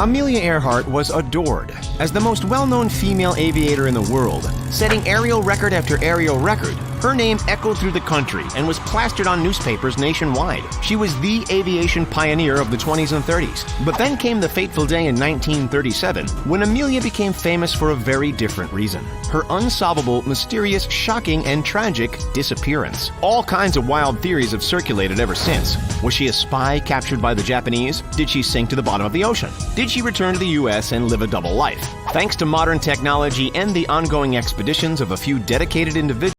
Amelia Earhart was adored as the most well-known female aviator in the world, setting aerial record after aerial record. Her name echoed through the country and was plastered on newspapers nationwide. She was the aviation pioneer of the 20s and 30s. But then came the fateful day in 1937 when Amelia became famous for a very different reason. Her unsolvable, mysterious, shocking, and tragic disappearance. All kinds of wild theories have circulated ever since. Was she a spy captured by the Japanese? Did she sink to the bottom of the ocean? Did she return to the US and live a double life? Thanks to modern technology and the ongoing expeditions of a few dedicated individuals,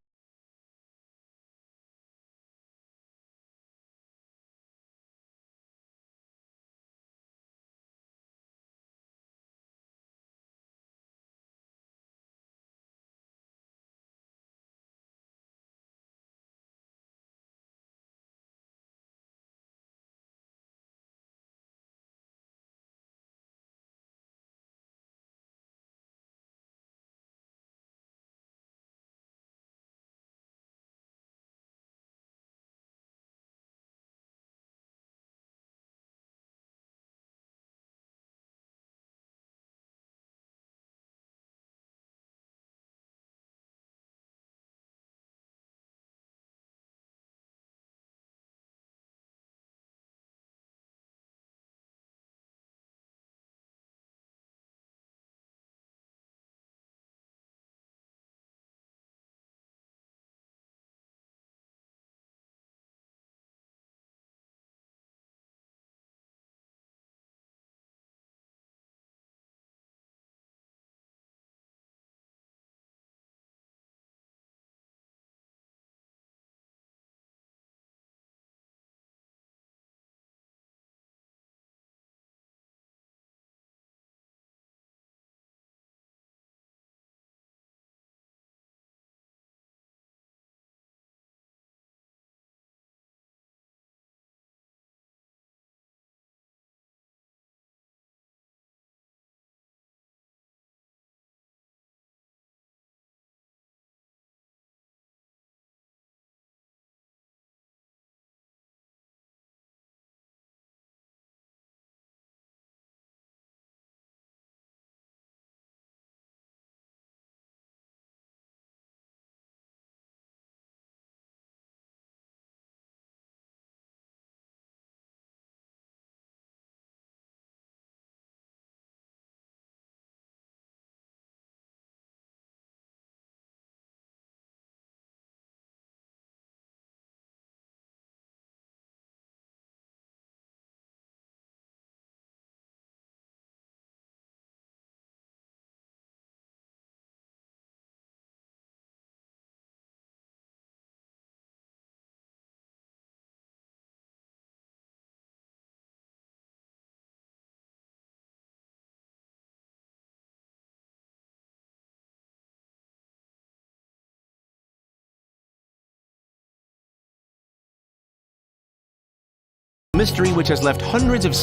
mystery which has left hundreds of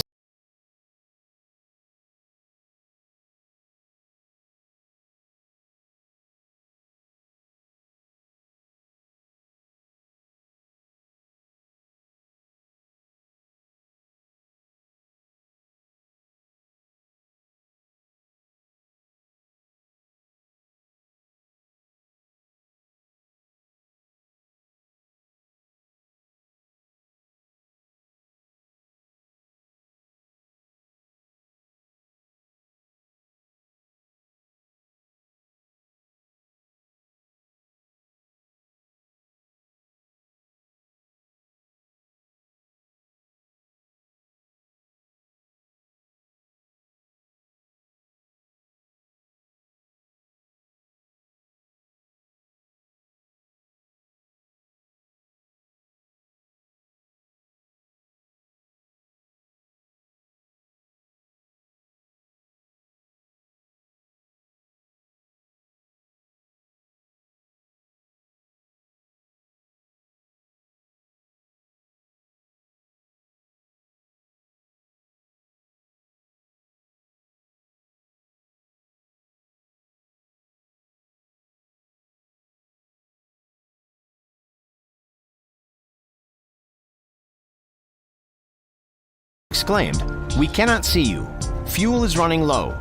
exclaimed, "We cannot see you. Fuel is running low.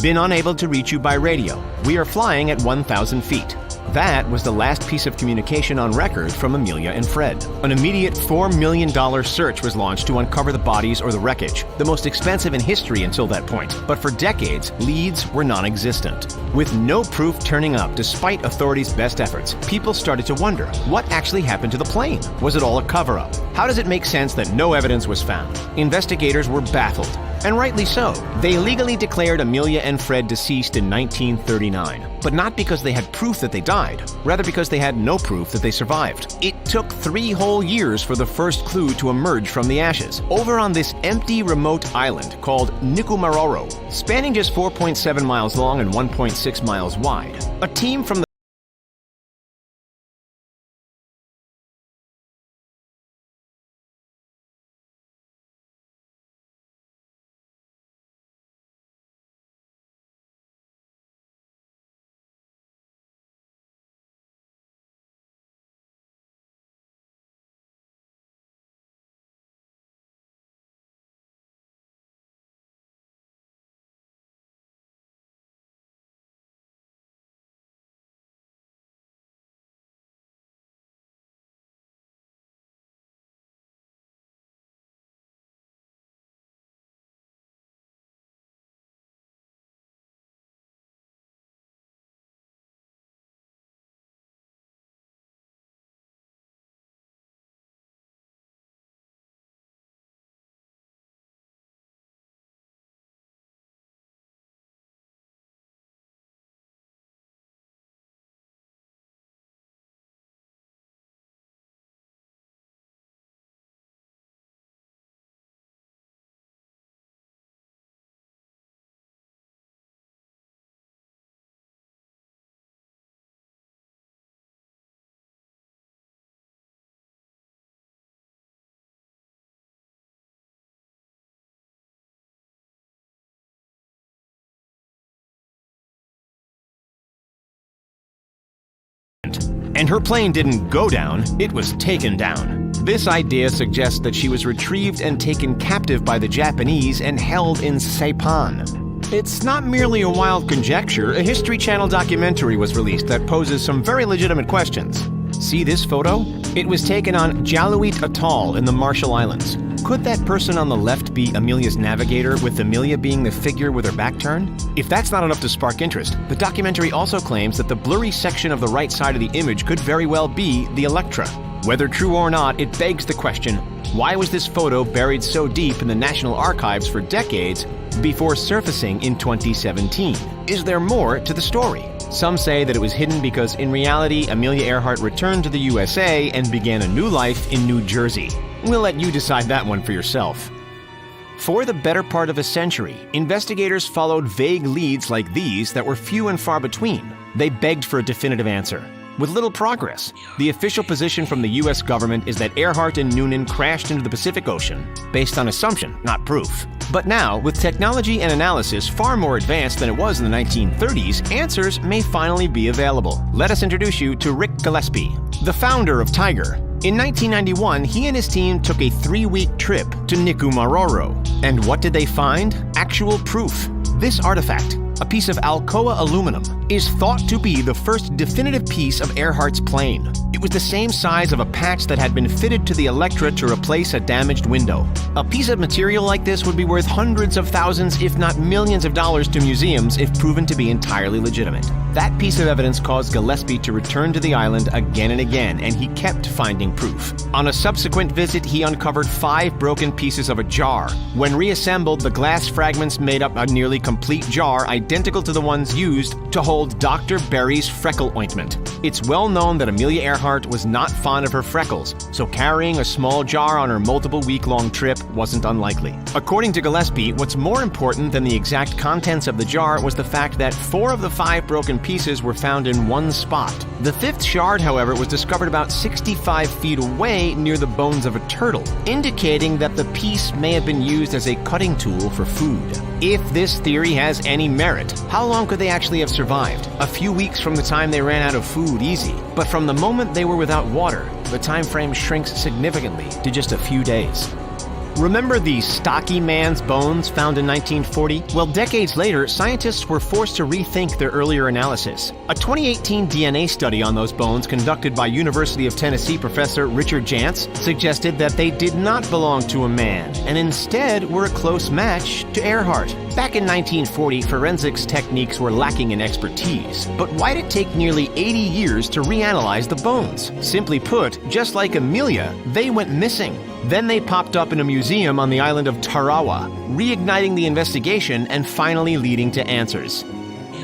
Been unable to reach you by radio. We are flying at 1,000 feet. That was the last piece of communication on record from Amelia and Fred. An immediate $4 million search was launched to uncover the bodies or the wreckage, the most expensive in history until that point. But for decades, leads were non-existent. With no proof turning up despite authorities' best efforts, people started to wonder, what actually happened to the plane? Was it all a cover-up? How does it make sense that no evidence was found? Investigators were baffled. And rightly so. They legally declared Amelia and Fred deceased in 1939, but not because they had proof that they died, rather because they had no proof that they survived. It took 3 whole years for the first clue to emerge from the ashes, over on this empty remote island called Nikumaroro, spanning just 4.7 miles long and 1.6 miles wide. A team from the and her plane didn't go down, it was taken down. This idea suggests that she was retrieved and taken captive by the Japanese and held in Saipan. It's not merely a wild conjecture. A History Channel documentary was released that poses some very legitimate questions. See this photo? It was taken on Jaluit Atoll in the Marshall Islands. Could that person on the left be Amelia's navigator, with Amelia being the figure with her back turned? If that's not enough to spark interest, the documentary also claims that the blurry section of the right side of the image could very well be the Electra. Whether true or not, it begs the question, why was this photo buried so deep in the National Archives for decades before surfacing in 2017? Is there more to the story? Some say that it was hidden because in reality, Amelia Earhart returned to the USA and began a new life in New Jersey. We'll let you decide that one for yourself. For the better part of a century, investigators followed vague leads like these that were few and far between. They begged for a definitive answer. With little progress, the official position from the US government is that Earhart and Noonan crashed into the Pacific Ocean, based on assumption, not proof. But now, with technology and analysis far more advanced than it was in the 1930s, answers may finally be available. Let us introduce you to Rick Gillespie, the founder of Tiger. In 1991, he and his team took a 3-week trip to Nikumaroro. And what did they find? Actual proof. This artifact, a piece of Alcoa aluminum, is thought to be the first definitive piece of Earhart's plane. It was the same size of a patch that had been fitted to the Electra to replace a damaged window. A piece of material like this would be worth hundreds of thousands, if not millions of dollars to museums if proven to be entirely legitimate. That piece of evidence caused Gillespie to return to the island again and again, and he kept finding proof. On a subsequent visit, he uncovered 5 broken pieces of a jar. When reassembled, the glass fragments made up a nearly complete jar identical to the ones used to hold Dr. Berry's freckle ointment. It's well known that Amelia Earhart was not fond of her freckles, so carrying a small jar on her multiple week-long trip wasn't unlikely. According to Gillespie, what's more important than the exact contents of the jar was the fact that 4 of the 5 broken pieces were found in one spot. The 5th shard, however, was discovered about 65 feet away near the bones of a turtle, indicating that the piece may have been used as a cutting tool for food. If this theory has any merit, how long could they actually have survived? A few weeks from the time they ran out of food, easy. But from the moment they were without water, the time frame shrinks significantly to just a few days. Remember the stocky man's bones found in 1940? Well, decades later, scientists were forced to rethink their earlier analysis. A 2018 DNA study on those bones conducted by University of Tennessee professor Richard Jantz suggested that they did not belong to a man, and instead were a close match to Earhart. Back in 1940, forensics techniques were lacking in expertise. But why'd it take nearly 80 years to reanalyze the bones? Simply put, just like Amelia, they went missing. Then they popped up in a museum on the island of Tarawa, reigniting the investigation and finally leading to answers.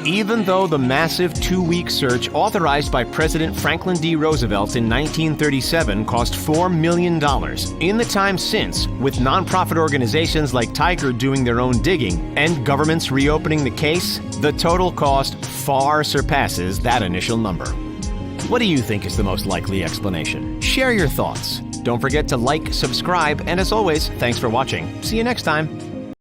Even though the massive 2-week search authorized by President Franklin D. Roosevelt in 1937 cost $4 million, in the time since, with nonprofit organizations like Tiger doing their own digging and governments reopening the case, the total cost far surpasses that initial number. What do you think is the most likely explanation? Share your thoughts. Don't forget to like, subscribe, and as always, thanks for watching. See you next time.